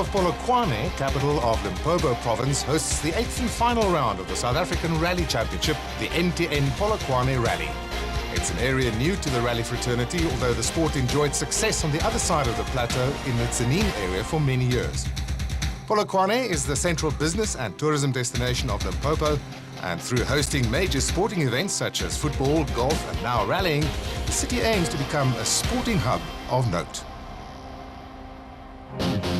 of Polokwane, capital of Limpopo province, hosts the 8th and final round of the South African Rally Championship, the NTN Polokwane Rally. It's an area new to the rally fraternity, although the sport enjoyed success on the other side of the plateau in the Tsenin area for many years. Polokwane is the central business and tourism destination of Limpopo, and through hosting major sporting events such as football, golf and now rallying, the city aims to become a sporting hub of note.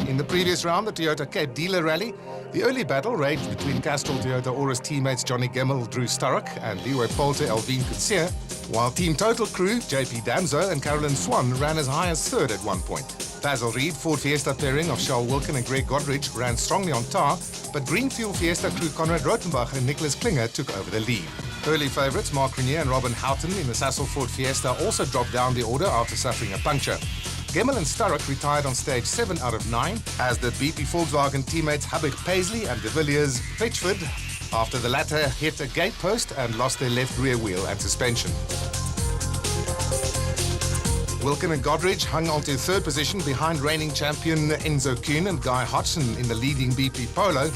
In the previous round, the Toyota Cape Dealer Rally, the early battle raged between Castrol Toyota Aurus teammates Johnny Gemmel, Drew Sturrock and Leeway Polte, Elvine Kutsia, while Team Total crew JP Damso and Carolyn Swan ran as high as third at one point. Basil Reed, Ford Fiesta pairing of Charles Wilken and Greg Godridge ran strongly on tar, but Greenfield Fiesta crew Conrad Rotenbach and Nicholas Klinger took over the lead. Early favourites Mark Renier and Robin Houghton in the Sasol Ford Fiesta also dropped down the order after suffering a puncture. Gemmel and Sturrock retired on stage 7 out of 9, as did BP Volkswagen teammates Habig Paisley and De Villiers Fetchford, after the latter hit a gate post and lost their left rear wheel and suspension. Wilken and Godridge hung on to third position behind reigning champion Enzo Kuhn and Guy Hodgson in the leading BP Polo.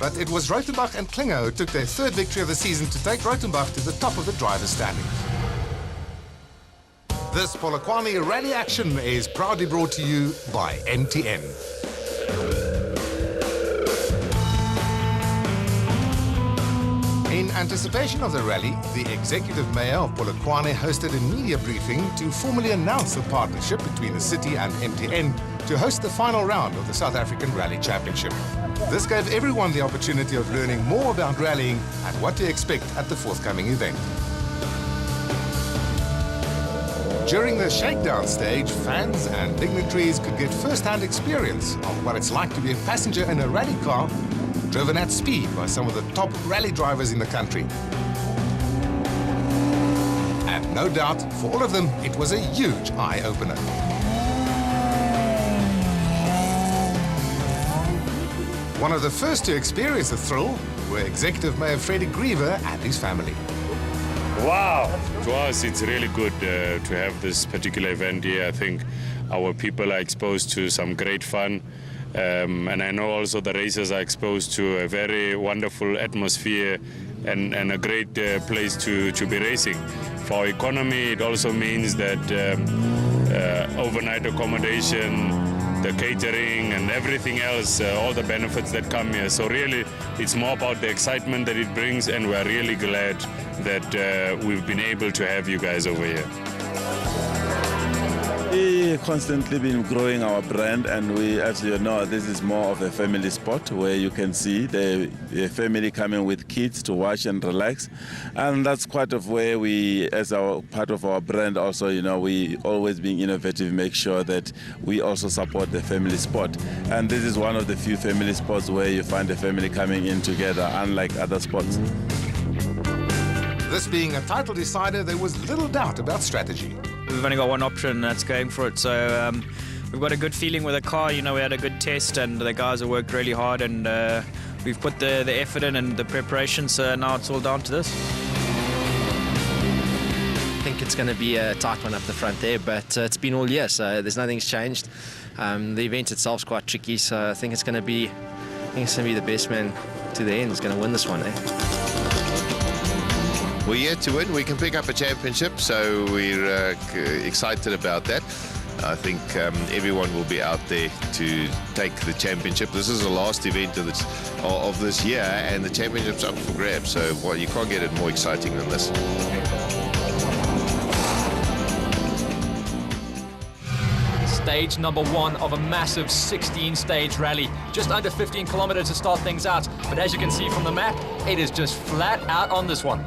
But it was Rotenbach and Klinger who took their third victory of the season to take Rotenbach to the top of the driver's standings. This Polokwane Rally action is proudly brought to you by NTN. In anticipation of the rally, the executive mayor of Polokwane hosted a media briefing to formally announce the partnership between the city and MTN to host the final round of the South African Rally Championship. This gave everyone the opportunity of learning more about rallying and what to expect at the forthcoming event. During the shakedown stage, fans and dignitaries could get first-hand experience of what it's like to be a passenger in a rally car driven at speed by some of the top rally drivers in the country. And no doubt, for all of them, it was a huge eye-opener. One of the first to experience the thrill were Executive Mayor Freddie Griever and his family. Wow! To us, it's really good to have this particular event here. I think our people are exposed to some great fun. And I know also the racers are exposed to a very wonderful atmosphere and a great place to be racing. For our economy, it also means that overnight accommodation, the catering and everything else, all the benefits that come here. So really, it's more about the excitement that it brings, and we're really glad that we've been able to have you guys over here. We constantly been growing our brand, and we, as you know, this is more of a family sport where you can see the family coming with kids to watch and relax, and that's quite of where we, as our part of our brand, also, you know, we always being innovative, make sure that we also support the family sport, and this is one of the few family sports where you find the family coming in together, unlike other sports. This being a title decider, there was little doubt about strategy. We've only got one option, and that's going for it. So we've got a good feeling with the car. You know, we had a good test, and the guys have worked really hard, and we've put the effort in and the preparation. So now it's all down to this. I think it's going to be a tight one up the front there, but it's been all year, so there's nothing's changed. The event itself's quite tricky, so I think it's going to be the best man to the end is going to win this one. We're here to win. We can pick up a championship, so we're excited about that. I think everyone will be out there to take the championship. This is the last event of this year, and the championship's up for grabs. So, well, you can't get it more exciting than this. Stage number 1 of a massive 16-stage rally. Just under 15 kilometers to start things out. But as you can see from the map, it is just flat out on this one.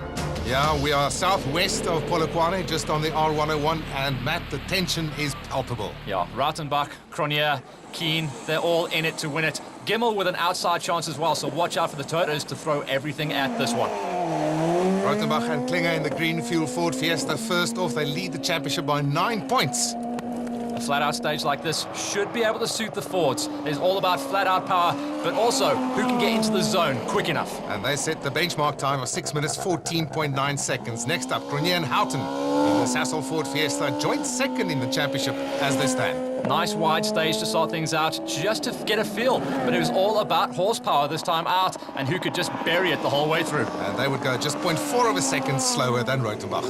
Yeah, we are southwest of Polokwane, just on the R101, and Matt, the tension is palpable. Yeah, Rautenbach, Cronier, Keen, they're all in it to win it. Gemmel with an outside chance as well, so watch out for the Toyotas to throw everything at this one. Rotenbach and Klinger in the green fuel Ford Fiesta first off. They lead the championship by 9 points. A flat-out stage like this should be able to suit the Fords. It's all about flat-out power, but also who can get into the zone quick enough. And they set the benchmark time of 6 minutes, 14.9 seconds. Next up, Cronier and Houghton in the Sasol Ford Fiesta, joint second in the championship as they stand. Nice wide stage to start things out, just to get a feel. But it was all about horsepower this time out, and who could just bury it the whole way through. And they would go just 0.4 of a second slower than Rothenbach.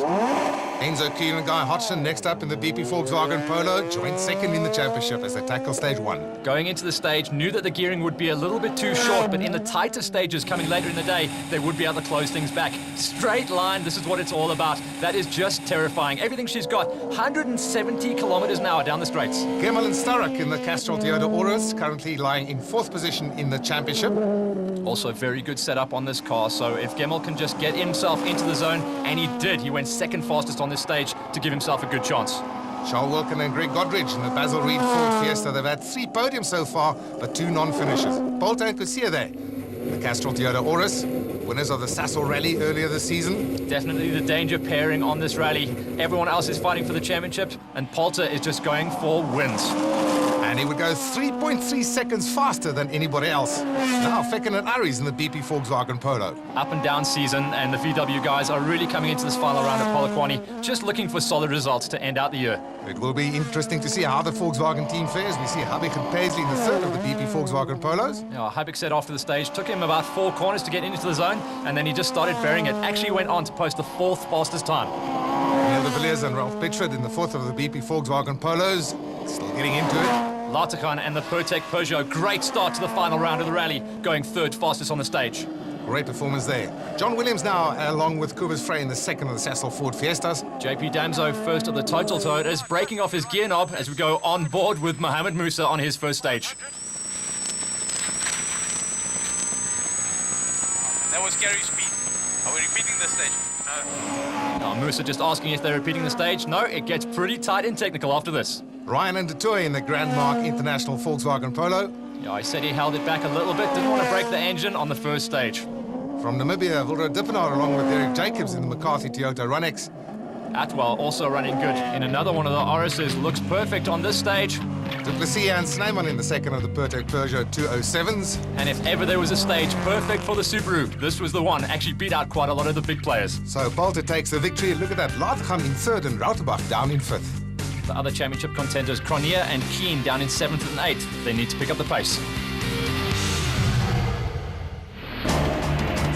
Enzo Kuhn and Guy Hodgson next up in the BP Volkswagen Polo, joined second in the championship as they tackle stage 1. Going into the stage, knew that the gearing would be a little bit too short, but in the tighter stages coming later in the day, they would be able to close things back. Straight line, this is what it's all about. That is just terrifying. Everything she's got, 170 kilometers an hour down the straights. Gemmel and Starek in the Castrol Toyota Auris, currently lying in 4th position in the championship. Also very good setup on this car, so if Gemmel can just get himself into the zone, and he did, he went second fastest on this stage to give himself a good chance. Charles Wilkin and Greg Godridge in the Basil Reed Ford Fiesta. They've had 3 podiums so far, but 2 non-finishers. Polte and Kusia there. The Castrol Toyota Auris, winners of the Sasol Rally earlier this season. Definitely the danger pairing on this rally. Everyone else is fighting for the championship, and Polte is just going for wins. And he would go 3.3 seconds faster than anybody else. Now Fecken and Aries in the BP Volkswagen Polo. Up and down season, and the VW guys are really coming into this final round of Polokwane, just looking for solid results to end out the year. It will be interesting to see how the Volkswagen team fares. We see Habig and Paisley in the third of the BP Volkswagen Polos. Yeah, Habig said after the stage, took him about 4 corners to get into the zone, and then he just started burying it. Actually went on to post the 4th fastest time. Neil de Villiers and Ralph Pitchford in the 4th of the BP Volkswagen Polos, still getting into it. Lartigan and the Protec Peugeot, great start to the final round of the rally, going 3rd fastest on the stage. Great performance there. John Williams now, along with Cobus Frey in the 2nd of the Sasol Ford Fiestas. JP Damso, 1st of the Total Toyotas, breaking off his gear knob as we go on board with Mohamed Musa on his 1st stage. That was Gary's speed. Are we repeating the stage? No. Musa just asking if they're repeating the stage. No, it gets pretty tight and technical after this. Ryan and Detoy in the Grand Mark International Volkswagen Polo. Yeah, I said he held it back a little bit, didn't want to break the engine on the 1st stage. From Namibia, Wilro Dippenaar along with Derek Jacobs in the McCarthy Toyota Runex. Atwell also running good in another one of the Orises, looks perfect on this stage. Duplessis and Snyman in the 2nd of the Protec Peugeot 207s. And if ever there was a stage perfect for the Subaru, this was the one. Actually beat out quite a lot of the big players. So Polte takes the victory. Look at that, Laatgam in 3rd and Rautenbach down in 5th. The other championship contenders, Cronier and Keen, down in 7th and 8th. They need to pick up the pace.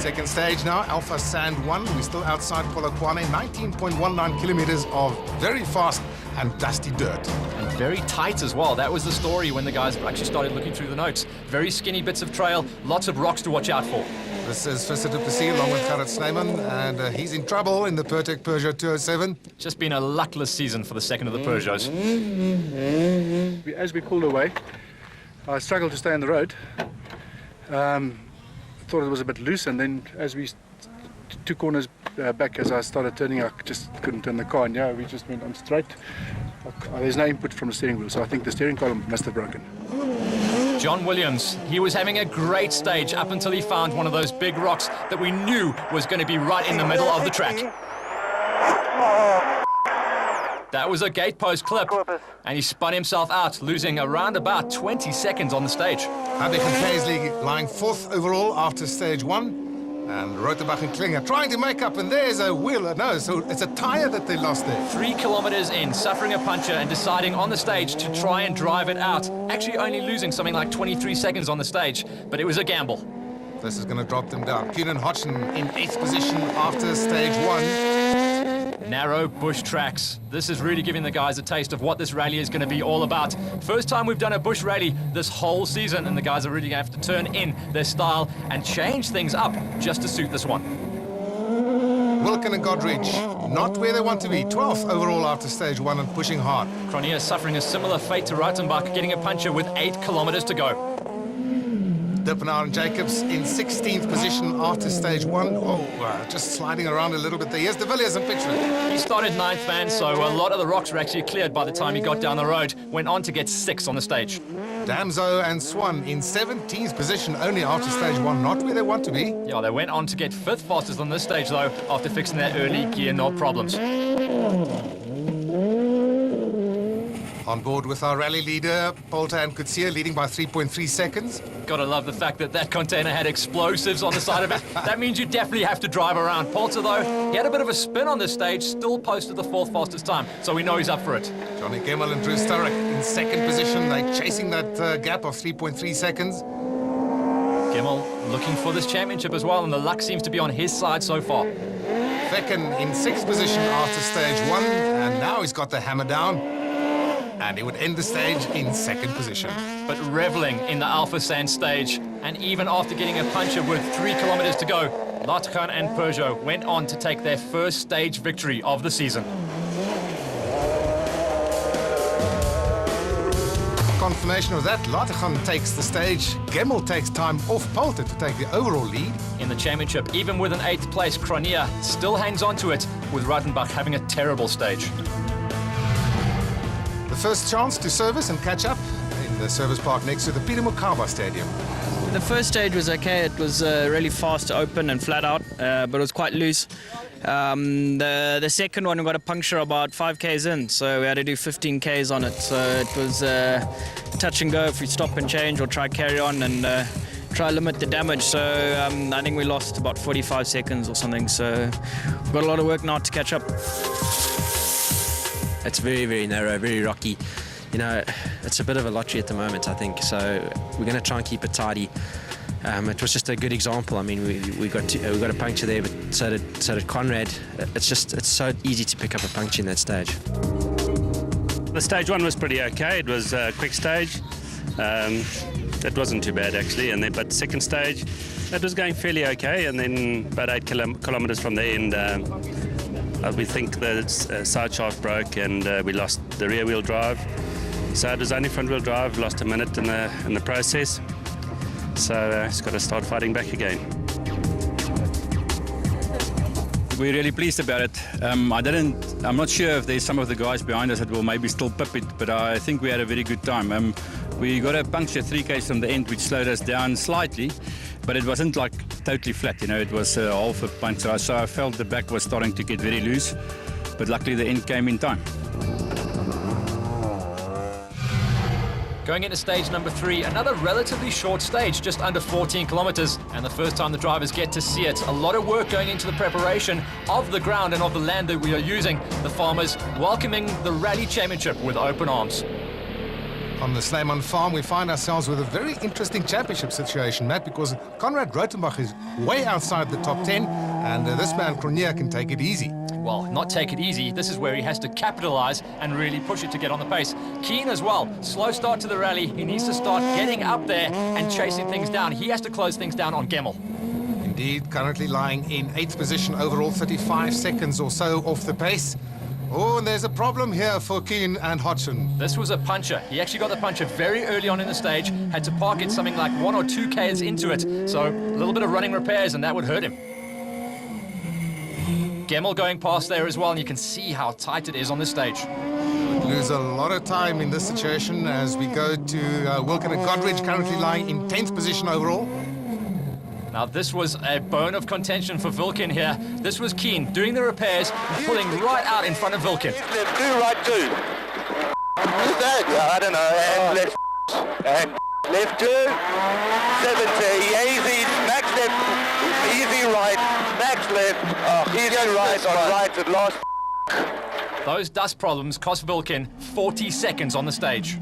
2nd stage now, Alpha Sand 1. We're still outside Polokwane. 19.19 kilometers of very fast and dusty dirt. And very tight as well. That was the story when the guys actually started looking through the notes. Very skinny bits of trail, lots of rocks to watch out for. This is Visser Duplessis along with Gerrit Snyman, and he's in trouble in the Protec Peugeot 207. Just been a luckless season for the 2nd of the Peugeots. As we pulled away, I struggled to stay on the road. Thought it was a bit loose, and then as we 2 corners back, as I started turning, I just couldn't turn the car, and yeah, we just went on straight. There's no input from the steering wheel, so I think the steering column must have broken. John Williams, he was having a great stage up until he found one of those big rocks that we knew was going to be right in the middle of the track. That was a gatepost clip, and he spun himself out, losing around about 20 seconds on the stage. Habig and Paisley lying 4th overall after stage 1. And Rothenbach and Klinger trying to make up, and there's a wheel. No, so it's a tyre that they lost there. 3 kilometers in, suffering a puncture and deciding on the stage to try and drive it out. Actually only losing something like 23 seconds on the stage, but it was a gamble. This is going to drop them down. Kuhn and Hodgson in 8th position after stage 1. Narrow bush tracks. This is really giving the guys a taste of what this rally is going to be all about. First time we've done a bush rally this whole season, and the guys are really going to have to turn in their style and change things up just to suit this one. Wilkin and Godridge, not where they want to be. 12th overall after stage 1 and pushing hard. Cronier suffering a similar fate to Rautenbach, getting a puncture with 8 kilometers to go. Dippenaar and Jacobs in 16th position after stage 1. Oh, just sliding around a little bit there. Here's de Villiers and Pitchford. He started 9th man, so a lot of the rocks were actually cleared by the time he got down the road. Went on to get 6th on the stage. Damso and Swan in 17th position only after stage 1, not where they want to be. Yeah, they went on to get 5th fastest on this stage, though, after fixing their early gear knob problems. On board with our rally leader, Poulter and Coetzee, leading by 3.3 seconds. Gotta love the fact that that container had explosives on the side of it. That means you definitely have to drive around. Poulter, though, he had a bit of a spin on this stage, still posted the 4th fastest time, so we know he's up for it. Johnny Gemmell and Drew Sturrock in second position. They're chasing that gap of 3.3 seconds. Gemmell looking for this championship as well, and the luck seems to be on his side so far. Vecken in 6th position after stage 1, and now he's got the hammer down. And he would end the stage in 2nd position. But reveling in the Alpha Sand stage, and even after getting a puncher with 3 kilometers to go, Lategan and Peugeot went on to take their first stage victory of the season. Confirmation of that, Lategan takes the stage. Gemmell takes time off Poulter to take the overall lead. In the championship, even with an 8th place, Cronje still hangs on to it, with Ruitenbach having a terrible stage. The first chance to service and catch up in the service park next to the Peter Mokaba Stadium. The first stage was okay. It was really fast, open and flat out, but it was quite loose. The second one, we got a puncture about 5 Ks in, so we had to do 15 Ks on it. So it was touch and go if we stop and change or try carry on and try limit the damage. So I think we lost about 45 seconds or something. So we've got a lot of work now to catch up. It's very, very narrow, very rocky. You know, it's a bit of a lottery at the moment, I think. So we're going to try and keep it tidy. It was just a good example. I mean, we got a puncture there, but so did Conrad. It's so easy to pick up a puncture in that stage. The stage 1 was pretty okay. It was a quick stage. It wasn't too bad actually, but second stage, it was going fairly okay. And then about 8 kilometers from the end, we think the side shaft broke and we lost the rear wheel drive. So it was only front wheel drive, lost a minute in the process. So it's got to start fighting back again. We're really pleased about it. I'm not sure if there's some of the guys behind us that will maybe still pip it, but I think we had a very good time. We got a puncture 3 Ks from the end, which slowed us down slightly, but it wasn't like totally flat, you know, it was half a puncture. So I felt the back was starting to get very loose, but luckily the end came in time. Going into stage number 3, another relatively short stage, just under 14 kilometers, and the first time the drivers get to see it. A lot of work going into the preparation of the ground and of the land that we are using. The farmers welcoming the Rally Championship with open arms. On the Snyman farm, we find ourselves with a very interesting championship situation, Matt, because Conrad Ruitenbach is way outside the top 10, and this man, Cronje, can take it easy. Well, not take it easy. This is where he has to capitalize and really push it to get on the pace. Keen as well. Slow start to the rally. He needs to start getting up there and chasing things down. He has to close things down on Gemmell. Indeed, currently lying in 8th position overall, 35 seconds or so off the pace. Oh, and there's a problem here for Keen and Hodgson. This was a puncher. He actually got the puncher very early on in the stage, had to park it something like 1 or 2 Ks into it. So a little bit of running repairs and that would hurt him. Gemmell going past there as well, and you can see how tight it is on this stage. Lose a lot of time in this situation as we go to Wilken and Godridge, currently lying in 10th position overall. Now this was a bone of contention for Wilken here. This was Keen doing the repairs and pulling right out in front of Wilken. Left 2, right 2. What's that? Yeah, I don't know. And left 2. 70. Easy. Max left. Easy right. Max left. Easy right on right at last. Those dust problems cost Wilken 40 seconds on the stage.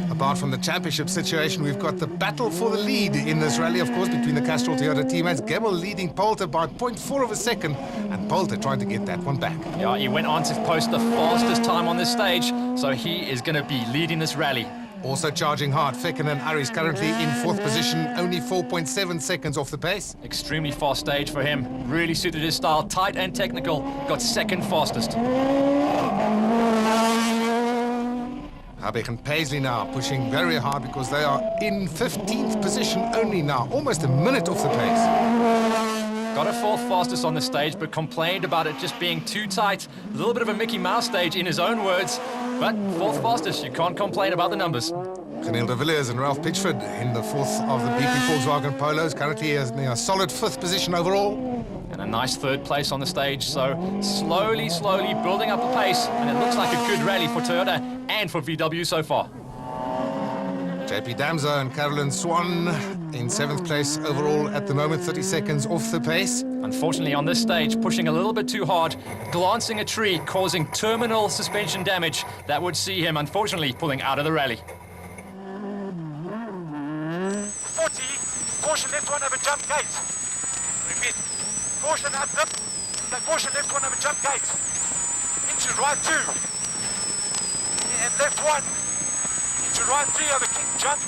Apart from the championship situation, we've got the battle for the lead in this rally, of course, between the Castrol Toyota teammates. Gemmell leading Poulter by 0.4 of a second, and Poulter trying to get that one back. Yeah, he went on to post the fastest time on this stage, so he is going to be leading this rally. Also charging hard, Vecken and Aris currently in 4th position, only 4.7 seconds off the pace. Extremely fast stage for him, really suited his style, tight and technical, got 2nd fastest. Habig and Paisley now pushing very hard because they are in 15th position only now, almost a minute off the pace. Got a 4th fastest on the stage, but complained about it just being too tight. A little bit of a Mickey Mouse stage in his own words, but 4th fastest, you can't complain about the numbers. Genel de Villiers and Ralph Pitchford in the 4th of the BP Volkswagen Polos, currently in a solid 5th position overall. And a nice 3rd place on the stage, so slowly building up the pace, and it looks like a good rally for Toyota and for VW so far. JP Damso and Carolyn Swan in 7th place overall at the moment, 30 seconds off the pace. Unfortunately, on this stage, pushing a little bit too hard, glancing a tree, causing terminal suspension damage. That would see him, unfortunately, pulling out of the rally. 40, caution left one over jump gate. Repeat, caution at dip, caution left one over jump gate. Into right 2, and left 1, into right 3 over king jump.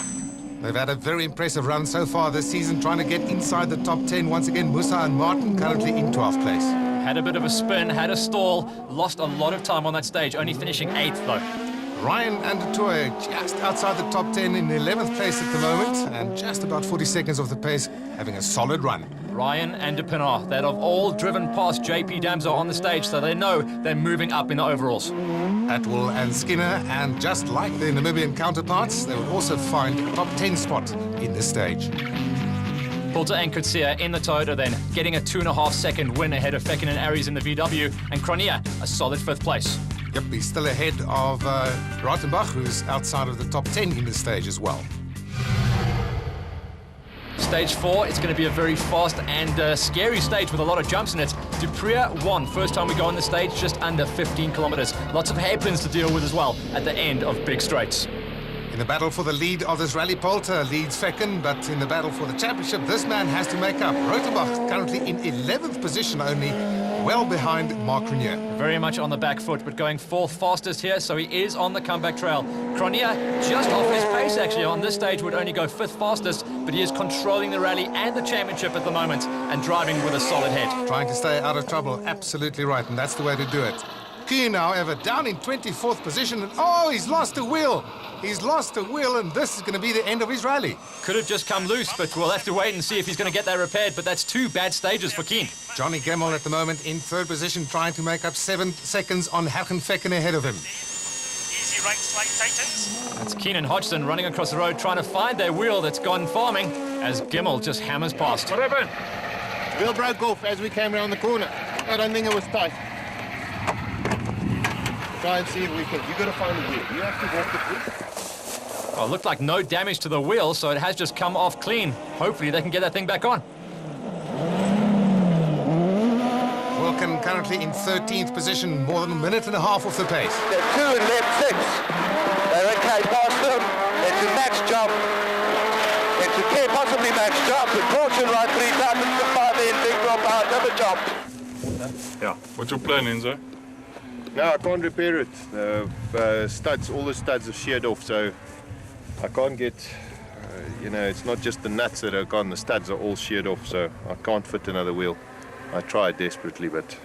They've had a very impressive run so far this season, trying to get inside the top 10. Once again, Musa and Martin currently in 12th place. Had a bit of a spin, had a stall, lost a lot of time on that stage, only finishing 8th though. Ryan and Toy just outside the top 10 in 11th place at the moment, and just about 40 seconds off the pace, having a solid run. Ryan and De Pinar, that have all driven past JP Damso on the stage, so they know they're moving up in the overalls. Atwell and Skinner, and just like their Namibian counterparts, they will also find a top 10 spot in this stage. Poulter and Kutsia in the Toyota then, getting a 2.5 second win ahead of Fecken and Aries in the VW, and Cronje a solid 5th place. Yep, he's still ahead of Rautenbach, who's outside of the top 10 in the stage as well. Stage 4, it's going to be a very fast and scary stage with a lot of jumps in it. Dupria won, first time we go on the stage, just under 15 kilometers. Lots of hairpins to deal with as well at the end of big straights. In the battle for the lead of this rally, Poulter leads Fecken, but in the battle for the championship, this man has to make up. Rautenbach currently in 11th position only, well behind Mark Cronje. Very much on the back foot, but going 4th fastest here, so he is on the comeback trail. Cronje just off his pace, actually. On this stage would only go 5th fastest, but he is controlling the rally and the championship at the moment and driving with a solid head. Trying to stay out of trouble, absolutely right, and that's the way to do it. Kuhn, however, down in 24th position, and oh, he's lost a wheel. He's lost a wheel, and this is going to be the end of his rally. Could have just come loose, but we'll have to wait and see if he's going to get that repaired, but that's 2 bad stages for Keen. Johnny Gemmell at the moment in 3rd position, trying to make up 7 seconds on Hagen Fecken ahead of him. Easy right slight tightens. That's Keen and Hodgson running across the road, trying to find their wheel that's gone farming, as Gemmell just hammers past. What happened? Wheel broke off as we came around the corner. I don't think it was tight. Try and see if we can. You got to find the wheel. You have to walk the wheel. Well, it looked like no damage to the wheel, so it has just come off clean. Hopefully they can get that thing back on. Wilken currently in 13th position, more than a minute and a half off the pace. They're 2 and left 6. They're okay past them. Into max jump. Into K, possibly max jump. And Fortune right 3 times to 5 in. Big drop out. Another jump. Yeah. What's your plan, Enzo? No, I can't repair it. The studs, all the studs are sheared off, so I can't get, you know, it's not just the nuts that are gone, the studs are all sheared off, so I can't fit another wheel. I tried desperately, but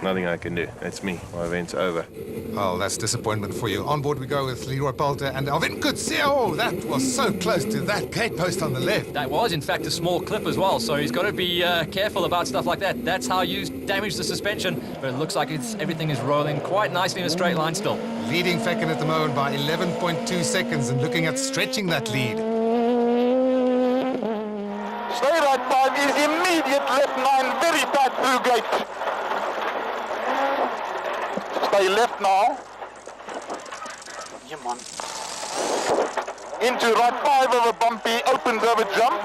nothing I can do. That's me. My event's over. Well, that's disappointment for you. On board we go with Leroy Poulter and Alvin Kutsia. Oh, that was so close to that gate post on the left. That was, in fact, a small clip as well, so he's got to be careful about stuff like that. That's how you damage the suspension, but it looks like everything is rolling quite nicely in a straight line still. Leading Fecken at the moment by 11.2 seconds and looking at stretching that lead. Stay right 5 is immediate left 9, very tight through gate. Stay left now. Come on. Into right 5 over bumpy, opens over jump.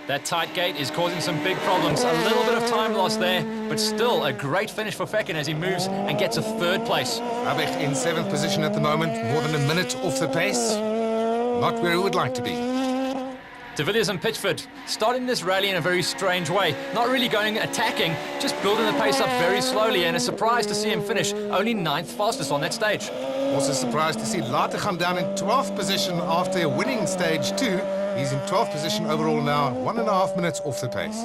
That tight gate is causing some big problems. A little bit of time lost there, but still a great finish for Fecken as he moves and gets a 3rd place. Abich in 7th position at the moment, more than a minute off the pace. Not where he would like to be. De Villiers and Pitchford starting this rally in a very strange way. Not really going attacking, just building the pace up very slowly, and a surprise to see him finish only 9th fastest on that stage. Also surprised to see Latergan down in 12th position after a winning stage 2. He's in 12th position overall now, 1.5 minutes off the pace.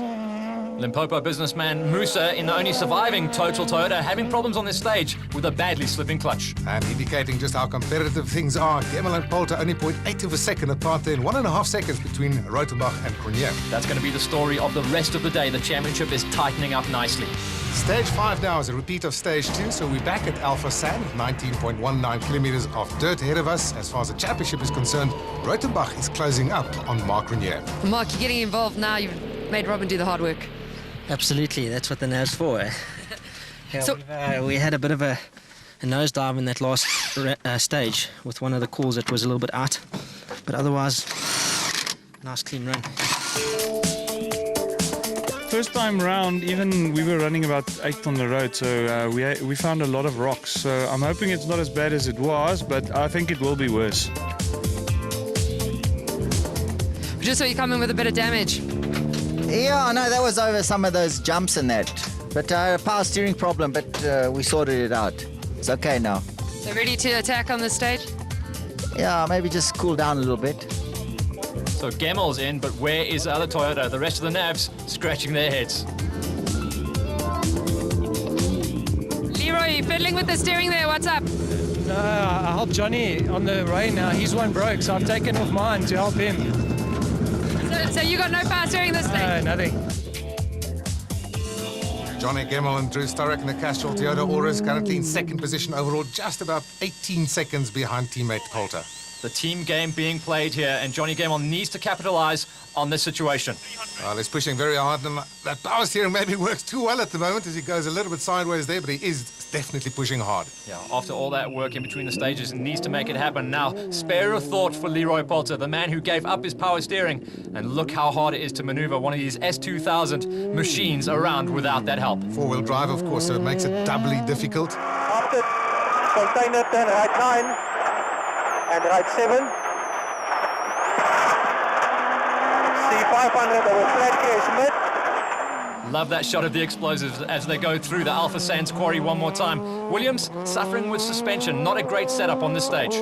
Limpopo businessman Musa in the only surviving Total Toyota having problems on this stage with a badly slipping clutch. And indicating just how competitive things are, Gemmell and Poulter only 0.8 of a second apart there, 1.5 seconds between Rautenbach and Cronje. That's going to be the story of the rest of the day. The championship is tightening up nicely. Stage 5 now is a repeat of stage 2, so we're back at Alpha Sand, 19.19 kilometers of dirt ahead of us. As far as the championship is concerned, Rautenbach is closing up on Mark Cronje. Mark, you're getting involved now. You've made Robin do the hard work. Absolutely, that's what the nerve's for. Yeah, So- we had a bit of a nosedive in that last stage with one of the calls that was a little bit out. But otherwise, nice clean run. First time round, even we were running about 8 on the road, so we found a lot of rocks. So I'm hoping it's not as bad as it was, but I think it will be worse. Just so you come in with a bit of damage. Yeah, no, that was over some of those jumps and that. But a power steering problem, but we sorted it out. It's okay now. So ready to attack on this stage? Yeah, maybe just cool down a little bit. So Gemel's in, but where is the other Toyota? The rest of the navs scratching their heads. Leroy, you fiddling with the steering there. What's up? I helped Johnny on the rain now. His one broke, so I've taken off mine to help him. So you got no power steering this stage? No, nothing. Johnny Gemmell and Drew Sturrock in the Castrol Toyota Auris currently in second position overall, just about 18 seconds behind teammate Poulter. The team game being played here, and Johnny Gemel needs to capitalize on this situation. Well, he's pushing very hard, and that power steering maybe works too well at the moment as he goes a little bit sideways there, but he is definitely pushing hard. Yeah, after all that work in between the stages, he needs to make it happen. Now, spare a thought for Leroy Poulter, the man who gave up his power steering, and look how hard it is to maneuver one of these S2000 machines around without that help. Four-wheel drive, of course, so it makes it doubly difficult. After container turn right 9 and right 7. C500 over flat case mid. Love that shot of the explosives as they go through the Alpha Sands quarry one more time. Williams suffering with suspension, not a great setup on this stage.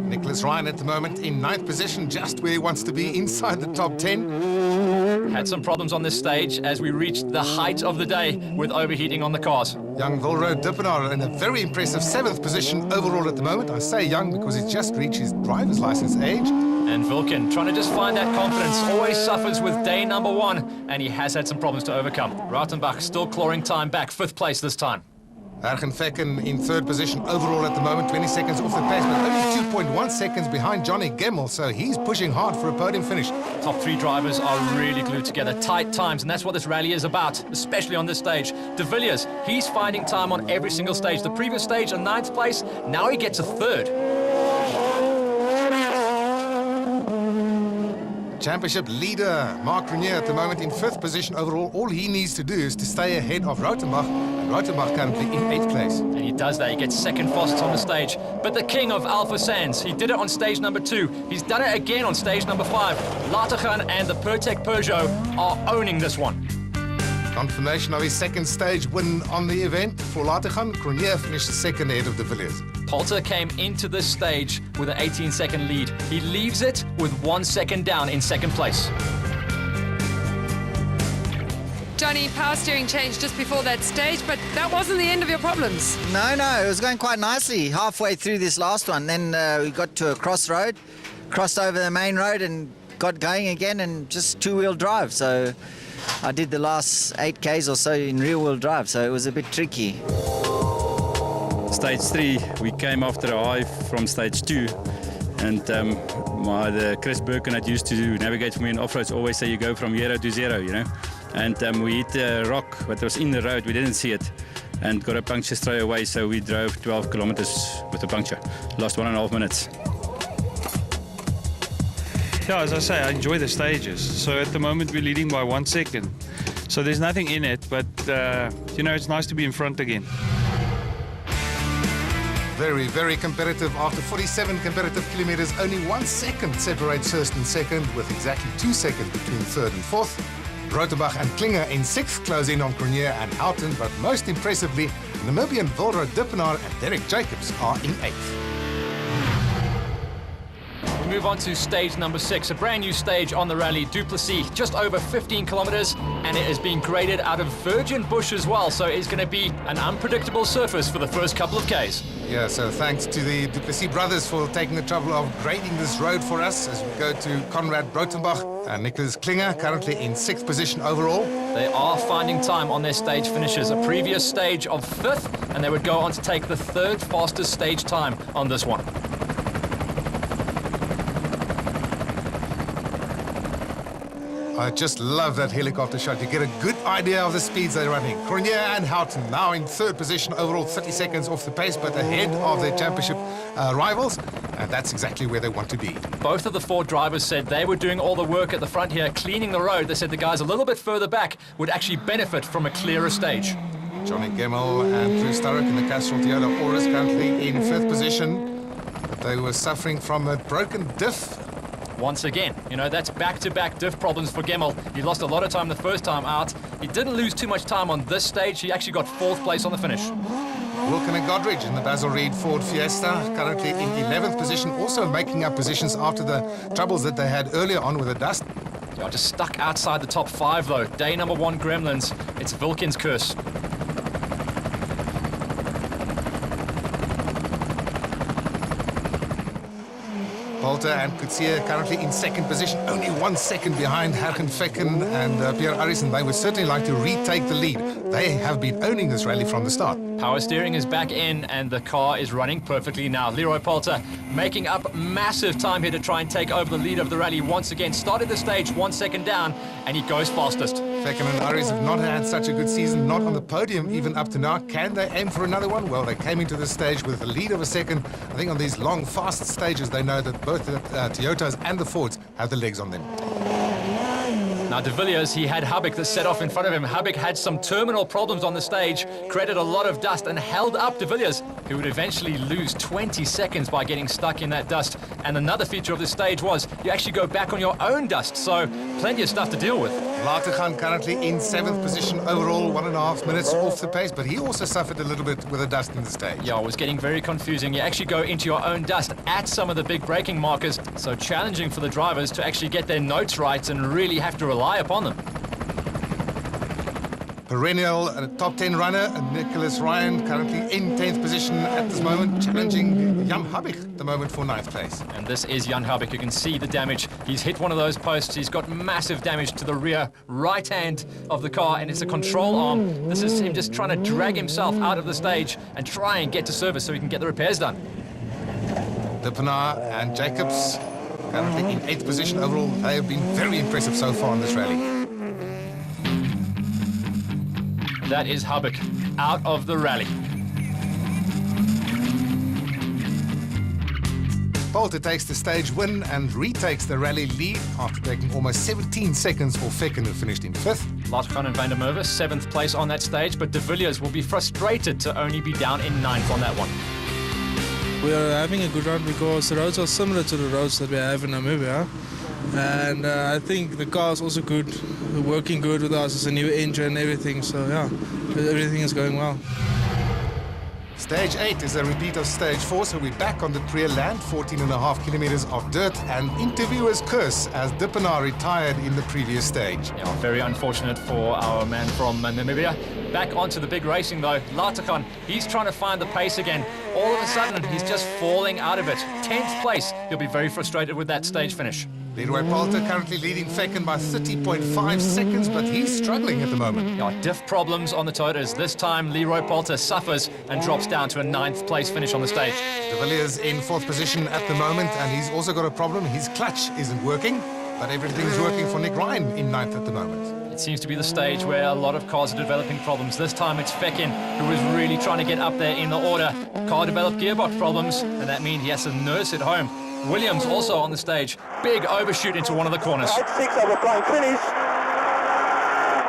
Nicholas Ryan at the moment in 9th position, just where he wants to be, inside the top 10. Had some problems on this stage as we reached the height of the day with overheating on the cars. Young Vilro Dippenaar in a very impressive 7th position overall at the moment. I say young because he's just reached his driver's license age. And Vilken trying to just find that confidence, always suffers with day number 1, and he has had some problems to overcome. Rautenbach still clawing time back, 5th place this time. Ergenfecken in 3rd position overall at the moment, 20 seconds off the pace, but only 2.1 seconds behind Johnny Gemmell, so he's pushing hard for a podium finish. Top 3 drivers are really glued together, tight times, and that's what this rally is about, especially on this stage. De Villiers, he's finding time on every single stage. The previous stage, a 9th place, now he gets a 3rd. Championship leader Mark Grenier at the moment in 5th position overall. All he needs to do is to stay ahead of Rautenbach, and Rautenbach currently in 8th place. And he does that, he gets second fastest on the stage. But the king of Alpha Sands, he did it on stage number 2. He's done it again on stage number 5. Lateghan and the Pertec Peugeot are owning this one. Confirmation of his 2nd stage win on the event for Lateghan. Grenier finished 2nd ahead of De Villiers. Poulter came into this stage with an 18-second lead. He leaves it with 1 second down in 2nd place. Johnny, power steering changed just before that stage, but that wasn't the end of your problems. No, it was going quite nicely halfway through this last one. Then we got to a crossroad, crossed over the main road and got going again, and just 2-wheel drive. So I did the last 8 Ks or so in rear-wheel drive, so it was a bit tricky. Stage 3, we came after a high from stage 2, and the Chris Birkenhead used to navigate for me in off-roads, always say you go from 0 to 0, you know. And we hit a rock that was in the road, we didn't see it, and got a puncture straight away, so we drove 12 kilometers with a puncture. Lost 1.5 minutes. Yeah, as I say, I enjoy the stages. So at the moment we're leading by 1 second. So there's nothing in it, but you know, it's nice to be in front again. Very, very competitive. After 47 competitive kilometers, only 1 second separates 1st and 2nd, with exactly 2 seconds between 3rd and 4th. Rautenbach and Klinger in 6th, close in on Grenier and Houghton, but most impressively, Namibian Vilro Dippenaar and Derek Jacobs are in 8th. We move on to stage number 6, a brand new stage on the rally, Duplessis, just over 15 kilometers, and it is being graded out of virgin bush as well, so it's going to be an unpredictable surface for the first couple of Ks. Yeah, so thanks to the Duplessis brothers for taking the trouble of grading this road for us as we go to Conrad Rautenbach and Nicholas Klinger, currently in 6th position overall. They are finding time on their stage finishes, a previous stage of 5th, and they would go on to take the 3rd fastest stage time on this one. I just love that helicopter shot. You get a good idea of the speeds they're running. Cronje and Houghton now in third position overall, 30 seconds off the pace, but ahead of their championship rivals. And that's exactly where they want to be. Both of the 4 drivers said they were doing all the work at the front here, cleaning the road. They said the guys a little bit further back would actually benefit from a clearer stage. Johnny Gemmell and Drew Sturrock in the Castrol Toyota Auris currently in 5th position. But they were suffering from a broken diff. Once again, you know, that's back-to-back diff problems for Gemmell. He lost a lot of time the first time out. He didn't lose too much time on this stage. He actually got 4th place on the finish. Wilken and Godridge in the Basil Reed Ford Fiesta, currently in 11th position, also making up positions after the troubles that they had earlier on with the dust. Yeah, just stuck outside the top 5 though. Day number 1 Gremlins. It's Wilken's curse. Polter and Coetzee currently in 2nd position, only 1 second behind Herken Fecken and Pierre Arison. They would certainly like to retake the lead. They have been owning this rally from the start. Power steering is back in and the car is running perfectly now. Leroy Polter making up massive time here to try and take over the lead of the rally once again. Started the stage 1 second down and he goes fastest. Fecken and Aris have not had such a good season, not on the podium even up to now. Can they aim for another one? Well, they came into this stage with a lead of a second. I think on these long, fast stages, they know that both the Toyotas and the Fords have the legs on them. Now, De Villiers, he had Hubbock that set off in front of him. Hubbock had some terminal problems on the stage, created a lot of dust and held up De Villiers, who would eventually lose 20 seconds by getting stuck in that dust. And another feature of this stage was you actually go back on your own dust, so plenty of stuff to deal with. Latergan currently in 7th position overall, 1.5 minutes off the pace, but he also suffered a little bit with the dust in the stage. Yeah, it was getting very confusing. You actually go into your own dust at some of the big braking markers, so challenging for the drivers to actually get their notes right and really have to rely upon them. Perennial top 10 runner Nicholas Ryan currently in 10th position at this moment, challenging Jan Hubbock at the moment for 9th place. And this is Jan Hubbock. You can see the damage. He's hit one of those posts. He's got massive damage to the rear right hand of the car, and it's a control arm. This is him just trying to drag himself out of the stage and try and get to service so he can get the repairs done. Dippenaar and Jacobs currently in 8th position overall. They have been very impressive so far in this rally. That is Hubbock out of the rally. Polter takes the stage win and retakes the rally lead after taking almost 17 seconds off Fecken, who finished in 5th. Latergan and Van der Merwe, 7th place on that stage, but De Villiers will be frustrated to only be down in 9th on that one. We are having a good run because the roads are similar to the roads that we have in Namibia. And I think the car is also good, working good with us. It's a new engine and everything, so yeah, everything is going well. Stage 8 is a repeat of stage 4, so we're back on the Trier land, 14.5 kilometers of dirt, and interviewer's curse as Dippenaar retired in the previous stage. Yeah, very unfortunate for our man from Namibia. Back onto the big racing though, Latergan, he's trying to find the pace again. All of a sudden, he's just falling out of it. 10th place, he'll be very frustrated with that stage finish. Leroy Polter currently leading Fecken by 30.5 seconds, but he's struggling at the moment. Yeah, diff problems on the Toyotas. This time, Leroy Polter suffers and drops down to a 9th place finish on the stage. De Villiers in 4th position at the moment, and he's also got a problem. His clutch isn't working, but everything's working for Nick Ryan in 9th at the moment. It seems to be the stage where a lot of cars are developing problems. This time it's Fecken who is really trying to get up there in the order. Car developed gearbox problems, and that means he has to nurse it home. Williams also on the stage. Big overshoot into one of the corners. Right 6 over try and finish.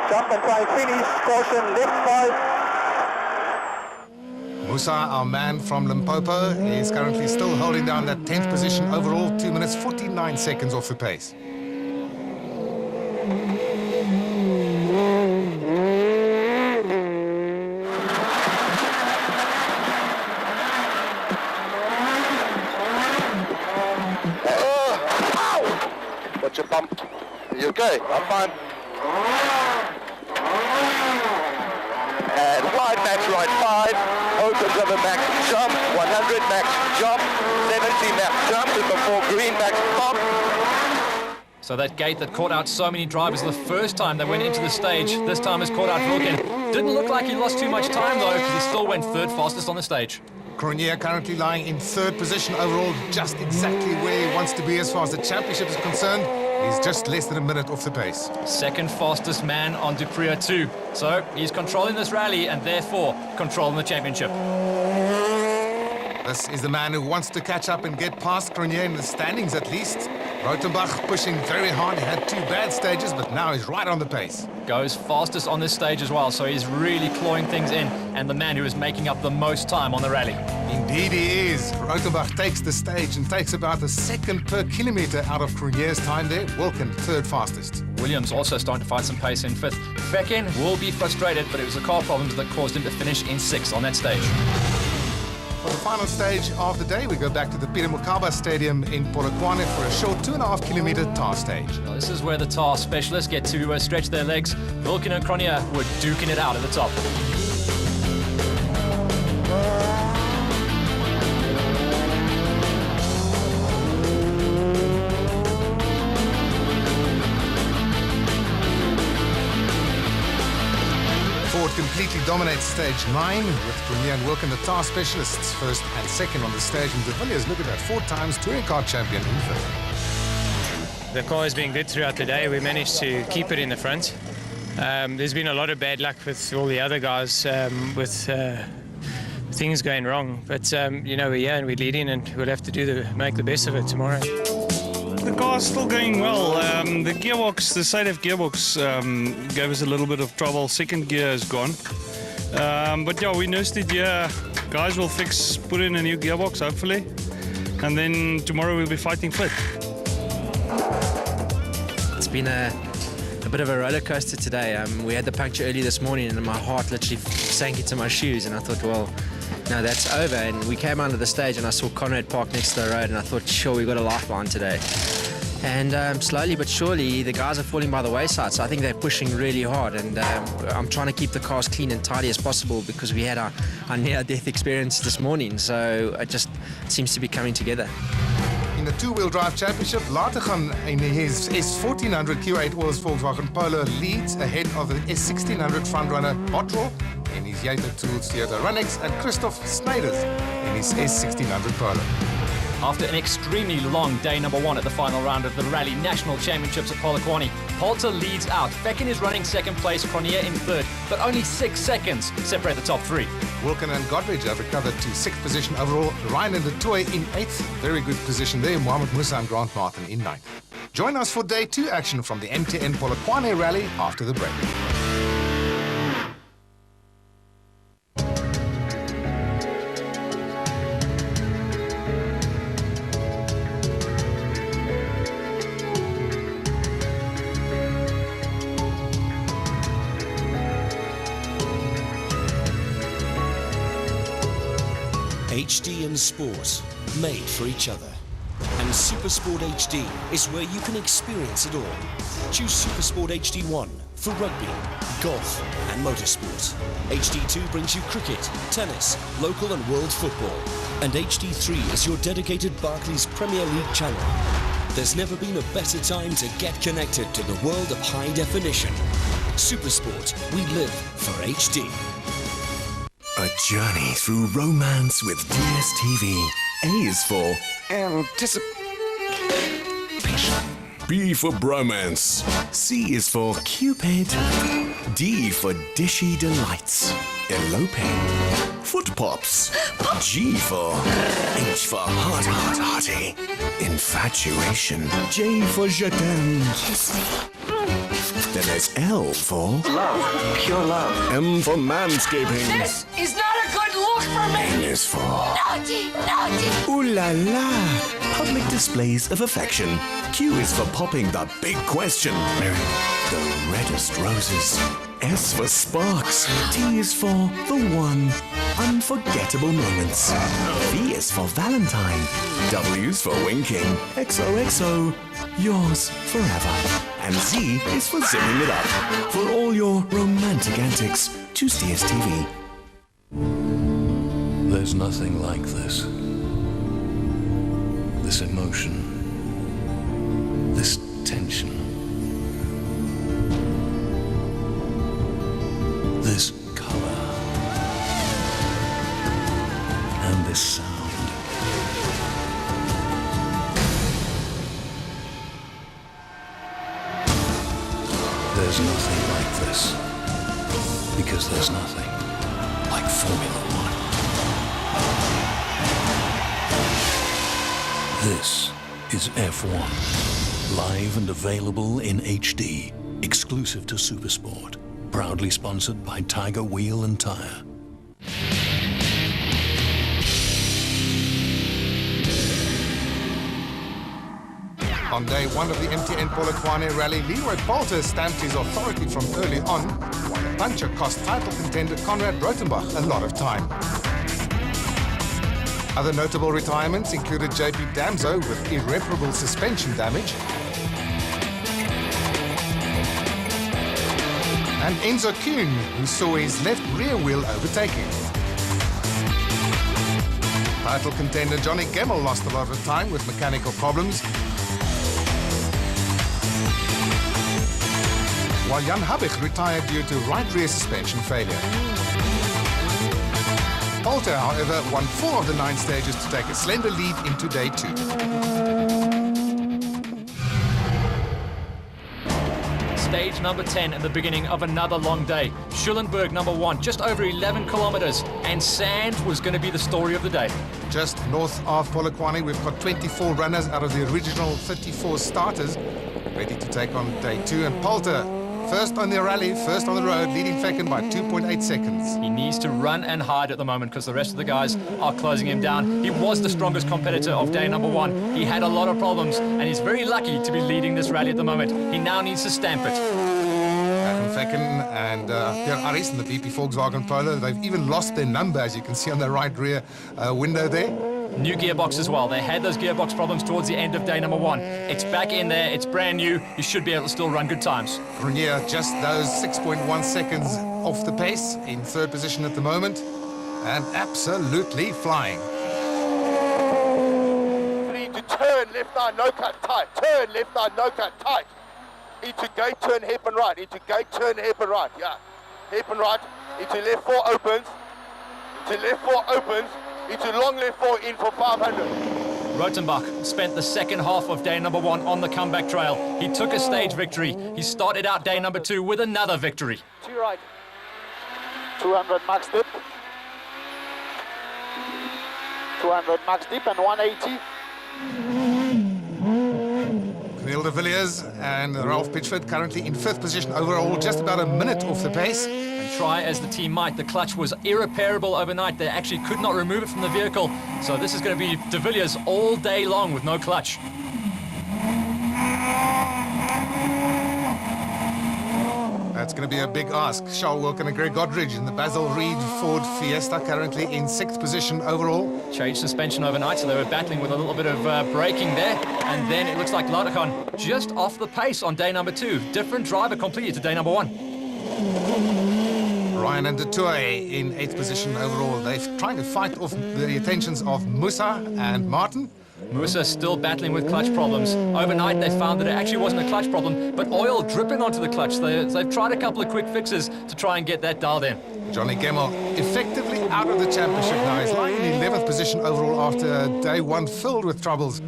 Jump and try and finish. Caution, left 5. Musa, our man from Limpopo, is currently still holding down that 10th position overall, 2 minutes 49 seconds off the pace. What's your bump? Are you okay? I'm fine. And wide max right 5. Opens over max jump. 100 max jump. 70 max jump. And before green max pop. So that gate that caught out so many drivers the first time they went into the stage, this time has caught out Wilken. Didn't look like he lost too much time though, because he still went 3rd fastest on the stage. Cronje currently lying in 3rd position overall, just exactly where he wants to be as far as the championship is concerned. He's just less than a minute off the pace. Second fastest man on Dupree 2. So he's controlling this rally and therefore controlling the championship. This is the man who wants to catch up and get past Cronje in the standings at least. Rothenbach pushing very hard. He had 2 bad stages, but now he's right on the pace. Goes fastest on this stage as well, so he's really clawing things in, and the man who is making up the most time on the rally. Indeed he is. Rothenbach takes the stage and takes about a second per kilometre out of Cronje's time there. Wilken, third fastest. Williams also starting to find some pace in 5th. Fekin will be frustrated, but it was the car problems that caused him to finish in 6th on that stage. For the final stage of the day, we go back to the Peter Mokaba Stadium in Polokwane for a short 2.5 kilometre tar stage. Now, this is where the tar specialists get to stretch their legs. Wilken and Cronje were duking it out at the top. Ford completely dominates stage 9 with Cronje and Wilken, the tar specialists, first and second on the stage. And De Villiers, look at that, 4 times touring car champion in 5th. The car has been good throughout the day. We managed to keep it in the front. There's been a lot of bad luck with all the other guys with things going wrong. But, you know, we're here and we're leading and we'll have to make the best of it tomorrow. The car's still going well. The gearbox, the side of gearbox gave us a little bit of trouble. Second gear is gone. But yeah, we nursed it here. Guys will put in a new gearbox, hopefully. And then tomorrow we'll be fighting 5th. It's been a bit of a roller coaster today. We had the puncture early this morning and my heart literally sank into my shoes and I thought, well, no, that's over. And we came onto the stage and I saw Conrad park next to the road and I thought, sure, we got a lifeline today. And slowly but surely, the guys are falling by the wayside. So I think they're pushing really hard. And I'm trying to keep the cars clean and tidy as possible because we had our near-death experience this morning. So it just seems to be coming together. In the 2-wheel drive championship, Lategan in his S1400 Q8 Oils Volkswagen Polo leads ahead of the S1600 frontrunner Bottrell in his Yater Tools Toyota Runex and Christoph Sneiders in his S1600 Polo. After an extremely long day number 1 at the final round of the Rally National Championships at Polokwane, Polter leads out. Fekin is running 2nd place, Cronje in 3rd, but only 6 seconds separate the top 3. Wilken and Godridge have recovered to 6th position overall. Ryan and De Toy in 8th. Very good position there. Mohamed Musa and Grant Martin in 9th. Join us for day 2 action from the MTN Polokwane Rally after the break. HD and sport, made for each other. And Supersport HD is where you can experience it all. Choose Supersport HD1 for rugby, golf and motorsport. HD2 brings you cricket, tennis, local and world football. And HD3 is your dedicated Barclays Premier League channel. There's never been a better time to get connected to the world of high definition. Supersport, we live for HD. A journey through romance with DSTV. A is for anticipation. B for bromance. C is for Cupid. D for dishy delights. Eloping. Foot pops. G for H for hearty. Infatuation. J for je t'aime. Kiss me. Then there's L for love, pure love. M for manscaping. This is not a good look for me. N is for Naughty, naughty. ooh la la, public displays of affection. Q is for popping the big question, the reddest roses. S for sparks. T is for the one, unforgettable moments. V is for Valentine. W's for winking. XOXO, yours forever. And Z is for zipping it up. For all your romantic antics, choose DSTV. There's nothing like this. This emotion. This tension. This color. And this sound. There's nothing like this. Because there's nothing like Formula One. This is F1. Live and available in HD. Exclusive to Supersport. Proudly sponsored by Tiger Wheel and Tire. On day one of the MTN Polokwane Rally, Leroy Poulter stamped his authority from early on, while the puncture cost title contender Conrad Rotenbach a lot of time. Other notable retirements included JP Damso with irreparable suspension damage, and Enzo Kuhn, who saw his left rear wheel overtaking. Title contender Johnny Gemmell lost a lot of time with mechanical problems, while Jan Habich retired due to right rear suspension failure. Poulter, however, won 4 of the 9 stages to take a slender lead into day 2. Stage number 10 at the beginning of another long day. Schulenburg number 1, just over 11 kilometers, and sand was going to be the story of the day. Just north of Polokwane, we've got 24 runners out of the original 34 starters ready to take on day 2, and Poulter, first on the rally, first on the road, leading Fecken by 2.8 seconds. He needs to run and hide at the moment because the rest of the guys are closing him down. He was the strongest competitor of day number 1. He had a lot of problems, and he's very lucky to be leading this rally at the moment. He now needs to stamp it. Fecken and Pierre Aris in the BP Volkswagen Polo, they've even lost their number, as you can see on the right rear window there. New gearbox as well. They had those gearbox problems towards the end of day number 1. It's back in there. It's brand new. You should be able to still run good times. Grenier just those 6.1 seconds off the pace, in 3rd position at the moment, and absolutely flying. Need to turn left eye, no cut, tight. Turn left eye, no cut, tight. Into gate, turn, hip and right. Into gate, turn, hip and right. Yeah. Hip and right. Into left 4 opens. Into left 4 opens. Into long left 4 in for 500. Rotenbach spent the second half of day number 1 on the comeback trail. He took a stage victory. He started out day number 2 with another victory. To your right. 200 max dip. 200 max dip and 180. Neil de Villiers and Ralph Pitchford currently in 5th position overall, just about a minute off the pace. And try as the team might, the clutch was irreparable overnight. They actually could not remove it from the vehicle. So this is going to be de Villiers all day long with no clutch. That's going to be a big ask. Charles Wilkin and Greg Godridge in the Basil Reed Ford Fiesta, currently in 6th position overall. Changed suspension overnight, so they were battling with a little bit of braking there. And then it looks like Ladakon just off the pace on day number 2. Different driver completely to day number 1. Ryan and Detoy in 8th position overall. They're trying to fight off the attentions of Musa and Martin. Musa still battling with clutch problems. Overnight they found that it actually wasn't a clutch problem, but oil dripping onto the clutch. They've tried a couple of quick fixes to try and get that dialed in. Johnny Gemmell effectively out of the championship now. He's lying in 11th position overall after day 1 filled with troubles.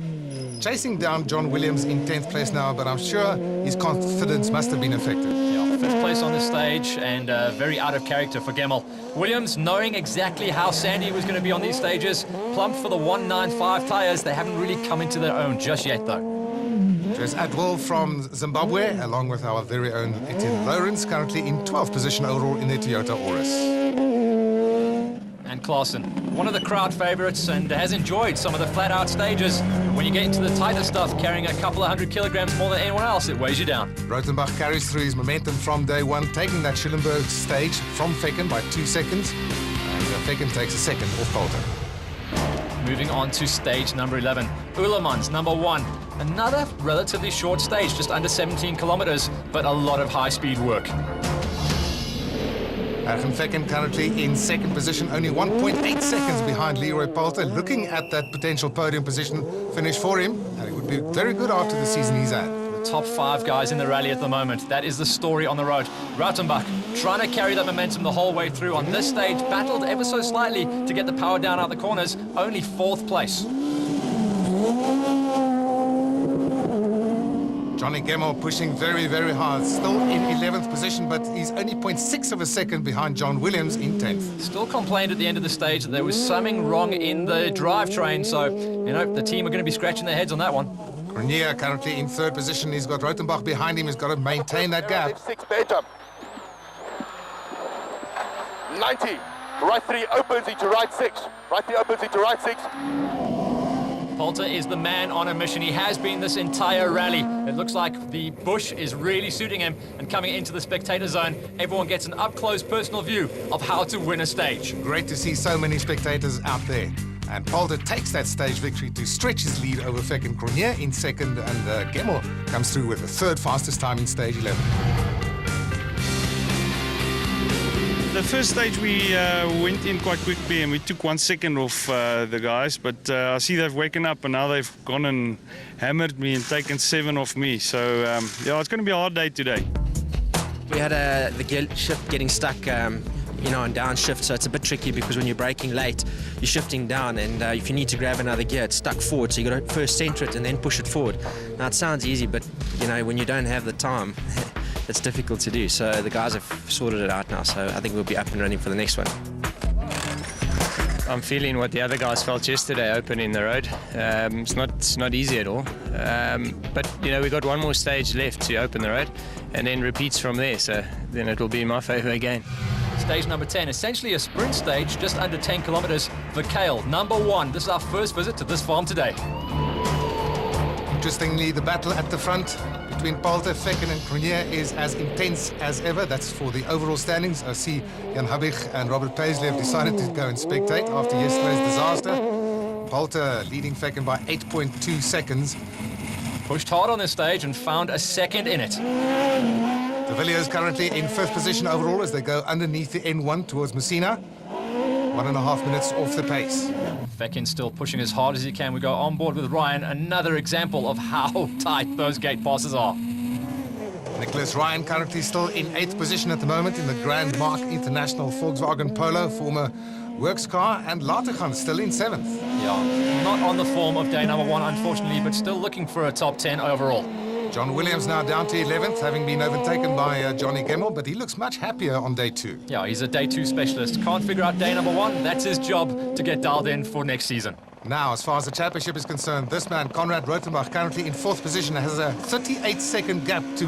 Chasing down John Williams in 10th place now, but I'm sure his confidence must have been affected. Yeah, 5th place on the stage and very out of character for Gemmell. Williams, knowing exactly how sandy was going to be on these stages, plumped for the 195 tyres. They haven't really come into their own just yet, though. Jez Atwell from Zimbabwe, along with our very own Etienne Lawrence, currently in 12th position overall in their Toyota Auris. And Klaassen, one of the crowd favourites, and has enjoyed some of the flat-out stages. When you get into the tighter stuff, carrying a couple of 100 kilograms more than anyone else, it weighs you down. Rotenbach carries through his momentum from day 1, taking that Schulenburg stage from Fecken by 2 seconds. And Fecken takes a second off Poulter. Moving on to stage number 11. Ulemans, number 1. Another relatively short stage, just under 17 kilometers, but a lot of high-speed work. Ergen Fecken currently in 2nd position, only 1.8 seconds behind Leroy Poulter, looking at that potential podium position finish for him, and it would be very good after the season he's had. The top 5 guys in the rally at the moment. That is the story on the road. Rautenbach trying to carry that momentum the whole way through on this stage, battled ever so slightly to get the power down out the corners, only 4th place. Johnny Gemmell pushing very, very hard. Still in 11th position, but he's only 0.6 of a second behind John Williams in 10th. Still complained at the end of the stage that there was something wrong in the drivetrain, so, you know, the team are going to be scratching their heads on that one. Grenier currently in 3rd position. He's got Rothenbach behind him. He's got to maintain that gap. 6 better. 90. Right 3 opens into right 6. Right 3 opens into right 6. Poulter is the man on a mission. He has been this entire rally. It looks like the bush is really suiting him, and coming into the spectator zone, everyone gets an up-close personal view of how to win a stage. Great to see so many spectators out there. And Poulter takes that stage victory to stretch his lead over Feck and Grenier in 2nd, and Gemmell comes through with the 3rd fastest time in stage 11. The first stage we went in quite quickly and we took 1 second off the guys, but I see they've waken up and now they've gone and hammered me and taken 7 off me. So yeah, it's going to be a hard day today. We had the gear shift getting stuck, you know, on downshift, so it's a bit tricky because when you're braking late, you're shifting down, and if you need to grab another gear, it's stuck forward, so you got to first center it and then push it forward. Now it sounds easy, but you know, when you don't have the time, it's difficult to do. So the guys have sorted it out now, so I think we'll be up and running for the next one. I'm feeling what the other guys felt yesterday, opening the road. It's not easy at all. But you know, we got one more stage left to open the road, and then repeats from there. So then it will be in my favour again. Stage number 10, essentially a sprint stage, just under 10 kilometres. Verkale, number 1. This is our first visit to this farm today. Interestingly, the battle at the front between Poulter, Fecken and Grenier is as intense as ever. That's for the overall standings. I see Jan Habich and Robert Paisley have decided to go and spectate after yesterday's disaster. Poulter leading Fecken by 8.2 seconds. Pushed hard on this stage and found a second in it. De Villiers currently in 5th position overall as they go underneath the N1 towards Messina. 1.5 minutes off the pace. Fecken still pushing as hard as he can. We go on board with Ryan. Another example of how tight those gate passes are. Nicholas Ryan currently still in 8th position at the moment in the Grand Mark International Volkswagen Polo, former works car, and Latergan still in 7th. Yeah, not on the form of day number 1, unfortunately, but still looking for a top 10 overall. John Williams now down to 11th, having been overtaken by Johnny Gemmell, but he looks much happier on day 2. Yeah, he's a day 2 specialist. Can't figure out day number 1. That's his job to get dialed in for next season. Now, as far as the championship is concerned, this man, Conrad Rothenbach, currently in 4th position, has a 38-second gap to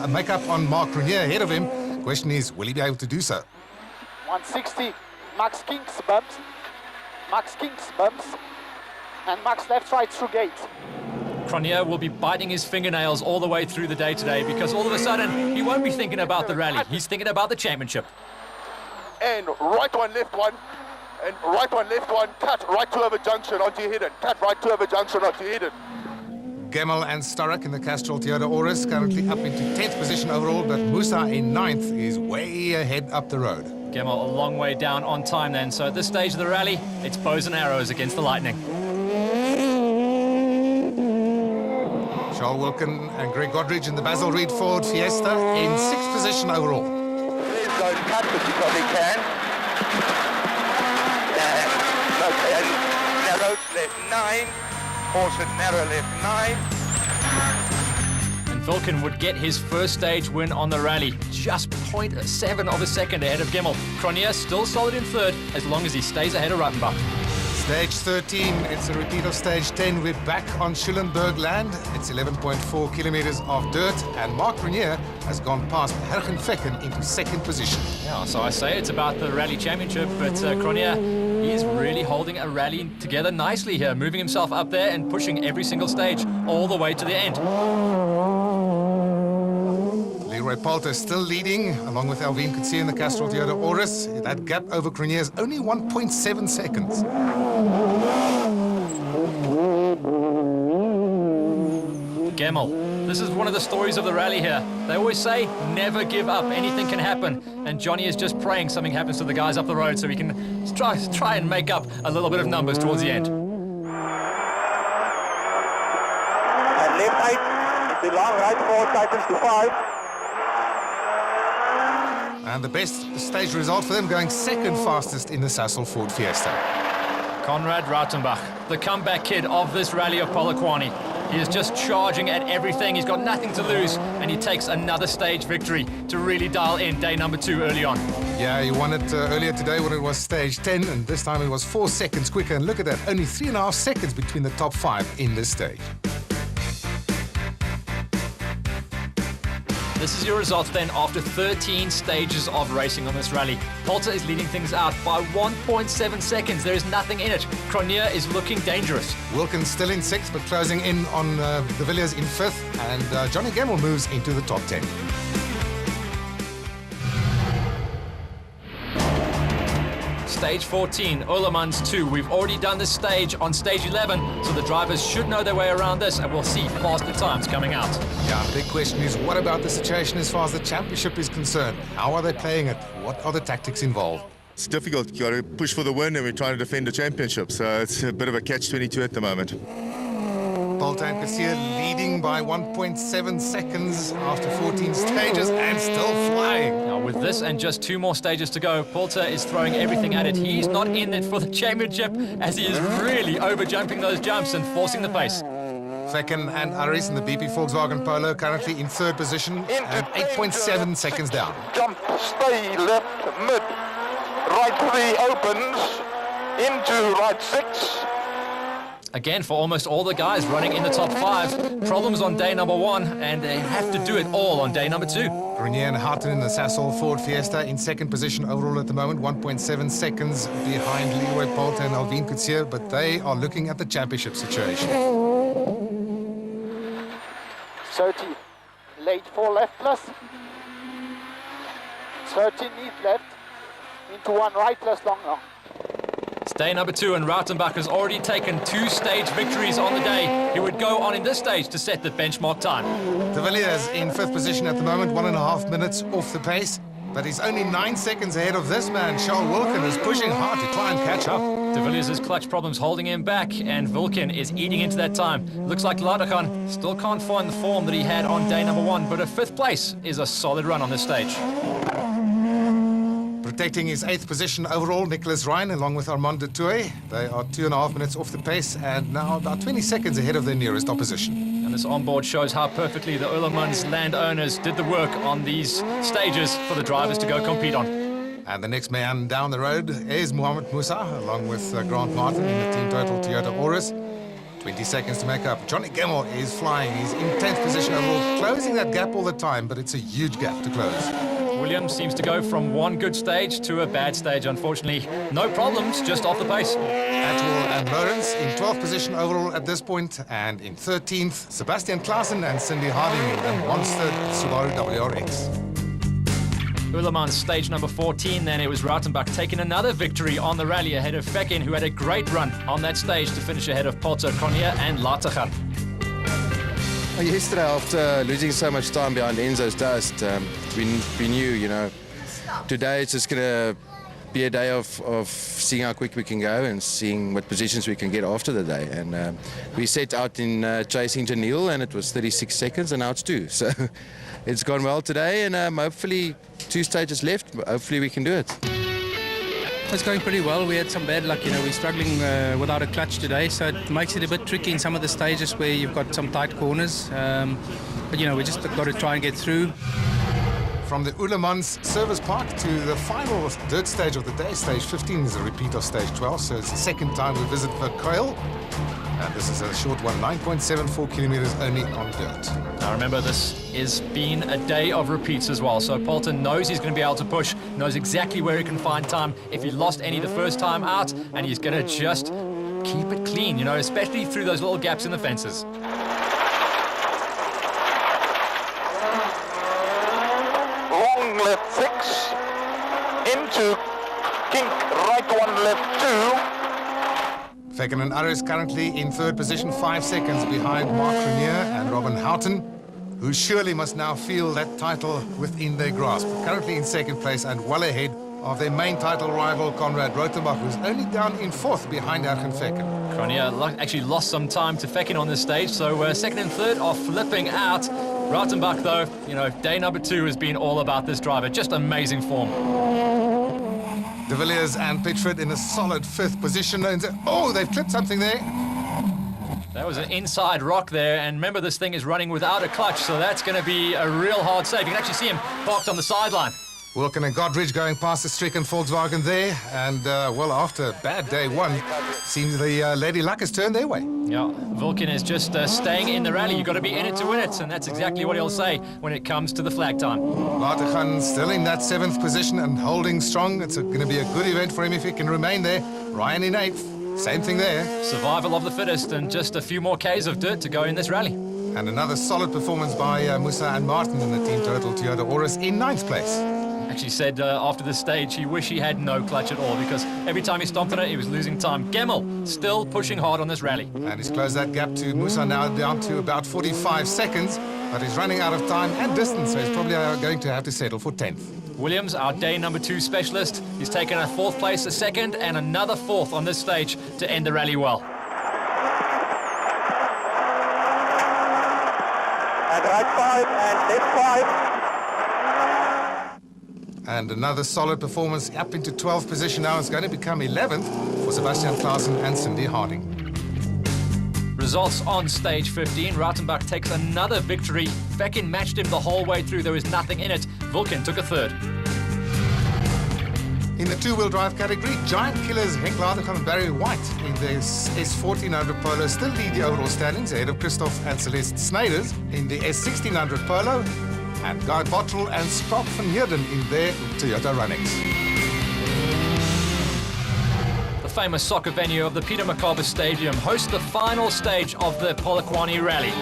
make up on Mark Grenier ahead of him. Question is, will he be able to do so? 160, Max Kinks bumps, and Max left right through gate. Grenier will be biting his fingernails all the way through the day today, because all of a sudden he won't be thinking about the rally, he's thinking about the championship. And right 1, left 1, and right 1, left 1, cut right 2 over junction onto your hidden, cut right 2 over junction onto your hidden. Gemmell and Starek in the Castrol Toyota Auris currently up into 10th position overall, but Musa in 9th is way ahead up the road. Gemmell a long way down on time then, so at this stage of the rally, it's bows and arrows against the lightning. Charles Wilkin and Greg Godridge in the Basil Reed Ford Fiesta in 6th position overall. Please don't cut, but you probably can. Okay, narrow left 9, caution narrow left 9. And Wilkin would get his first stage win on the rally, just 0.7 of a second ahead of Gemmell. Grenier still solid in 3rd, as long as he stays ahead of Rothenbach. Stage 13, it's a repeat of stage 10. We're back on Schulenburg land. It's 11.4 kilometers of dirt, and Mark Grenier has gone past Hergen Fecken into 2nd position. Yeah, so I say it's about the rally championship, but Grenier, he is really holding a rally together nicely here, moving himself up there and pushing every single stage all the way to the end. Leroy Poulter still leading, along with Alvin Coetzee in the Castrol Toyota Auris. That gap over Grenier is only 1.7 seconds. Gemmell. This is one of the stories of the rally here. They always say, never give up, anything can happen. And Johnny is just praying something happens to the guys up the road so he can try and make up a little bit of numbers towards the end. And left 8, the long right 4 tightens to 5. And the best stage result for them, going 2nd fastest in the Sassel Ford Fiesta. Conrad Rautenbach, the comeback kid of this rally of Polokwane. He is just charging at everything. He's got nothing to lose, and he takes another stage victory to really dial in day number 2 early on. Yeah, he won it earlier today when it was stage 10, and this time it was 4 seconds quicker. And look at that, only 3.5 seconds between the top 5 in this stage. This is your result then after 13 stages of racing on this rally. Polter is leading things out by 1.7 seconds. There is nothing in it. Cronje is looking dangerous. Wilkins still in 6th, but closing in on De Villiers in 5th, and Johnny Gemmell moves into the top 10. Stage 14, Ulemans 2. We've already done this stage on stage 11, so the drivers should know their way around this, and we'll see faster times coming out. Yeah, the big question is, what about the situation as far as the championship is concerned? How are they playing it? What are the tactics involved? It's difficult. You've got to push for the win, and we're trying to defend the championship, so it's a bit of a catch-22 at the moment. Polter and Kassier leading by 1.7 seconds after 14 stages and still flying. Now with this and just 2 more stages to go, Polter is throwing everything at it. He's not in it for the championship, as he is really over-jumping those jumps and forcing the pace. Vecken and Aris in the BP Volkswagen Polo currently in 3rd position and 8.7 seconds down. Jump, stay left, mid. Right 3 opens, into right 6. Again, for almost all the guys running in the top 5, problems on day number 1, and they have to do it all on day number 2. Grenier and Houghton in the Sasol Ford Fiesta in 2nd position overall at the moment, 1.7 seconds behind Leroy Polter and Alvin Coetzee, but they are looking at the championship situation. 30, late 4 left plus. 13 lead left, into 1 right plus long. It's day number 2, and Rautenbach has already taken 2 stage victories on the day. He would go on in this stage to set the benchmark time. De Villiers in 5th position at the moment, 1.5 minutes off the pace, but he's only 9 seconds ahead of this man. Charles Wilkin is pushing hard to try and catch up. De Villiers' clutch problems holding him back, and Wilkin is eating into that time. Looks like Ladachan still can't find the form that he had on day number 1, but a 5th place is a solid run on this stage. Protecting his 8th position overall, Nicholas Ryan along with Armand de Toy. They are 2.5 minutes off the pace and now about 20 seconds ahead of their nearest opposition. And this onboard shows how perfectly the Ulemans landowners did the work on these stages for the drivers to go compete on. And the next man down the road is Mohamed Musa along with Grant Martin in the Team Total Toyota Auris. 20 seconds to make up. Johnny Gemmell is flying. He's in 10th position overall, closing that gap all the time, but it's a huge gap to close. Williams seems to go from one good stage to a bad stage, unfortunately. No problems, just off the pace. Atwell and Lawrence in 12th position overall at this point, and in 13th, Sebastian Klaassen and Cindy Harding in the monster Subaru WRX. Ulemans stage number 14, then it was Rautenbach taking another victory on the rally ahead of Vecken, who had a great run on that stage to finish ahead of Polter, Cronje and Ladachan. Yesterday, after losing so much time behind Enzo's dust, we knew, you know, today it's just going to be a day of seeing how quick we can go and seeing what positions we can get after the day. And we set out in chasing Janil, and it was 36 seconds, and now it's 2. So it's gone well today, and hopefully 2 stages left. Hopefully we can do it. It's going pretty well. We had some bad luck, you know, we're struggling without a clutch today, so it makes it a bit tricky in some of the stages where you've got some tight corners. But, you know, we just got to try and get through. From the Ulemans Service Park to the final dirt stage of the day, stage 15 is a repeat of stage 12, so it's the second time we visit Verkuil. And this is a short one, 9.74 kilometers only on dirt. Now remember, this has been a day of repeats as well, so Polter knows he's going to be able to push, knows exactly where he can find time if he lost any the first time out, and he's going to just keep it clean, you know, especially through those little gaps in the fences. Long left 6, into kink right 1 left 2. Vecken and Aris currently in 3rd position, 5 seconds behind Mark Grenier and Robin Houghton, who surely must now feel that title within their grasp. Currently in 2nd place and well ahead of their main title rival, Conrad Rautenbach, who's only down in 4th behind Ergen Vecken. Grenier actually lost some time to Vecken on this stage, so 2nd and 3rd are flipping out. Rautenbach, though, you know, day number 2 has been all about this driver. Just amazing form. De Villiers and Pitchford in a solid 5th position. And oh, they've clipped something there. That was an inside rock there, and remember this thing is running without a clutch, so that's going to be a real hard save. You can actually see him parked on the sideline. Wilken and Godridge going past the stricken Volkswagen there, and well, after bad day one, seems the Lady Luck has turned their way. Yeah, Wilken is just staying in the rally. You've got to be in it to win it, and that's exactly what he'll say when it comes to the flag time. Latergan still in that 7th position and holding strong. It's going to be a good event for him if he can remain there. Ryan in 8th, same thing there. Survival of the fittest, and just a few more Ks of dirt to go in this rally. And another solid performance by Musa and Martin in the team total Toyota Auris in 9th place. Actually said after this stage he wished he had no clutch at all, because every time he stomped on it he was losing time. Gemmell still pushing hard on this rally. And he's closed that gap to Musa now down to about 45 seconds, but he's running out of time and distance, so he's probably going to have to settle for 10th. Williams, our day number 2 specialist, he's taken a 4th place, a 2nd and another 4th on this stage to end the rally well. And right 5 and left 5. And another solid performance up into 12th position now. It's going to become 11th for Sebastian Klaassen and Cindy Harding. Results on stage 15. Rautenbach takes another victory. Fekkin matched him the whole way through. There was nothing in it. Wilken took a 3rd. In the 2-wheel drive category, giant killers Henk Latergan and Barry White in the S1400 Polo still lead the overall standings ahead of Christoph and Celeste Snyders in the S1600 Polo, and Guy Bottrell and Scott van Heerden in their Toyota Runnings. The famous soccer venue of the Peter Makabe Stadium hosts the final stage of the Polokwane Rally.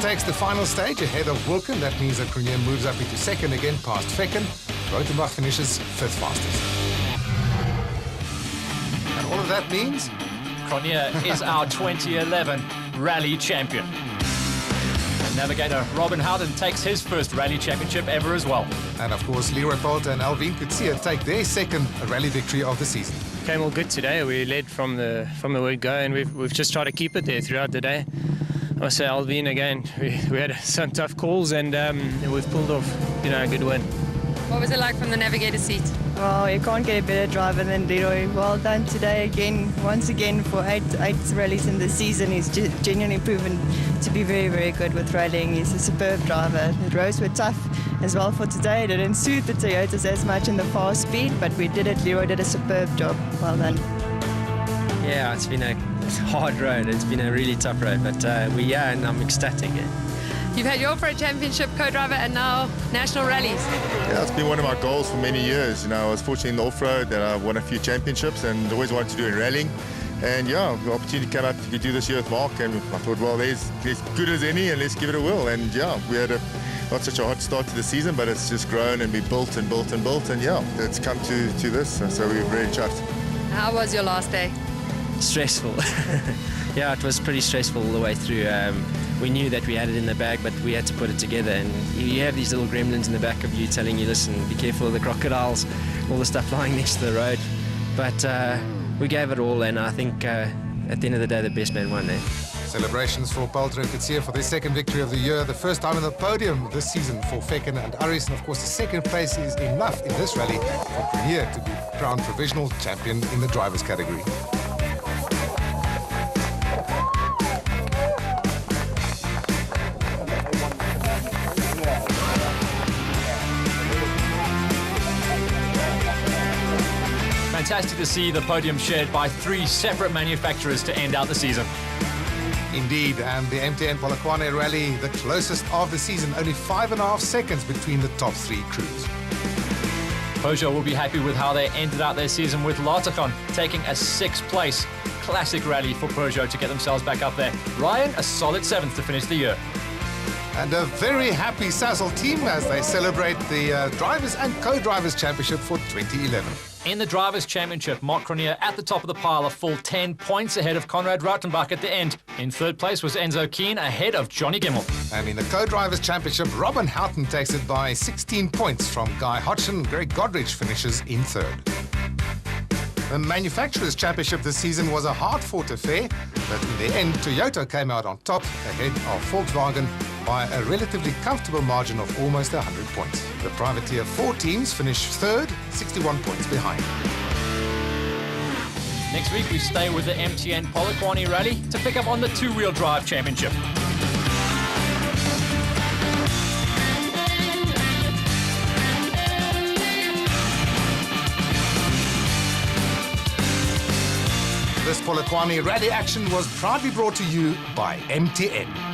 Takes the final stage ahead of Wilken. That means that Cronje moves up into 2nd again past Fekkin. Rautenbach finishes 5th fastest. And all of that means Cronje is our 2011 rally champion. And navigator Robin Howden takes his first rally championship ever as well. And of course, Leroy Poulter and Alvin Kutsia take their 2nd rally victory of the season. Came all good today. We led from the word go, and we've just tried to keep it there throughout the day. I say Alvin again, we had some tough calls, and we've pulled off, a good win. What was it like from the navigator seat? Well, you can't get a better driver than Leroy. Well done today again. Once again, for eight rallies in the season, he's genuinely proven to be very, very good with rallying. He's a superb driver. The roads were tough as well for today. It didn't suit the Toyotas as much in the fast speed, but we did it. Leroy did a superb job. Well done. Yeah, it's been a hard road. It's been a really tough road, but we're here and I'm ecstatic. You've had your Pro Championship co-driver and now national rallies. Yeah, it's been one of my goals for many years. I was fortunate in the off-road that I won a few championships and always wanted to do in rallying. And yeah, the opportunity came up to do this year with Mark, and I thought, well, there's as good as any, and let's give it a whirl. And yeah, we had not such a hot start to the season, but it's just grown and been built and built and built, and yeah, it's come to this. So we're very chuffed. How was your last day? Stressful. Yeah, it was pretty stressful all the way through. We knew that we had it in the bag, but we had to put it together. And you have these little gremlins in the back of you telling you, listen, be careful of the crocodiles, all the stuff lying next to the road. But we gave it all, and I think at the end of the day, the best man won there. Celebrations for Poulter and Kutsia for their 2nd victory of the year, the first time on the podium this season for Fekkin and Aris, and of course the 2nd place is enough in this rally for Cronje to be crowned provisional champion in the drivers category. Fantastic to see the podium shared by 3 separate manufacturers to end out the season. Indeed, and the MTN Polokwane Rally, the closest of the season, only 5.5 seconds between the top 3 crews. Peugeot will be happy with how they ended out their season, with Latergan taking a 6th place. classic rally for Peugeot to get themselves back up there. Ryan, a solid 7th to finish the year. And a very happy Sazzel team as they celebrate the Drivers and Co-Drivers Championship for 2011. In the Drivers' Championship, Mark Cronier at the top of the pile, a full 10 points ahead of Conrad Rautenbach at the end. In third place was Enzo Keen, ahead of Johnny Gimmel. And in the Co-Drivers Championship, Robin Houghton takes it by 16 points from Guy Hodgson. Greg Godrich finishes in third. The Manufacturers' Championship this season was a hard-fought affair, but in the end, Toyota came out on top, ahead of Volkswagen by a relatively comfortable margin of almost 100 points. The Privateer 4 teams finished third, 61 points behind. Next week, we stay with the MTN Polokwane Rally to pick up on the two-wheel drive championship. This Polokwane Rally action was proudly brought to you by MTN.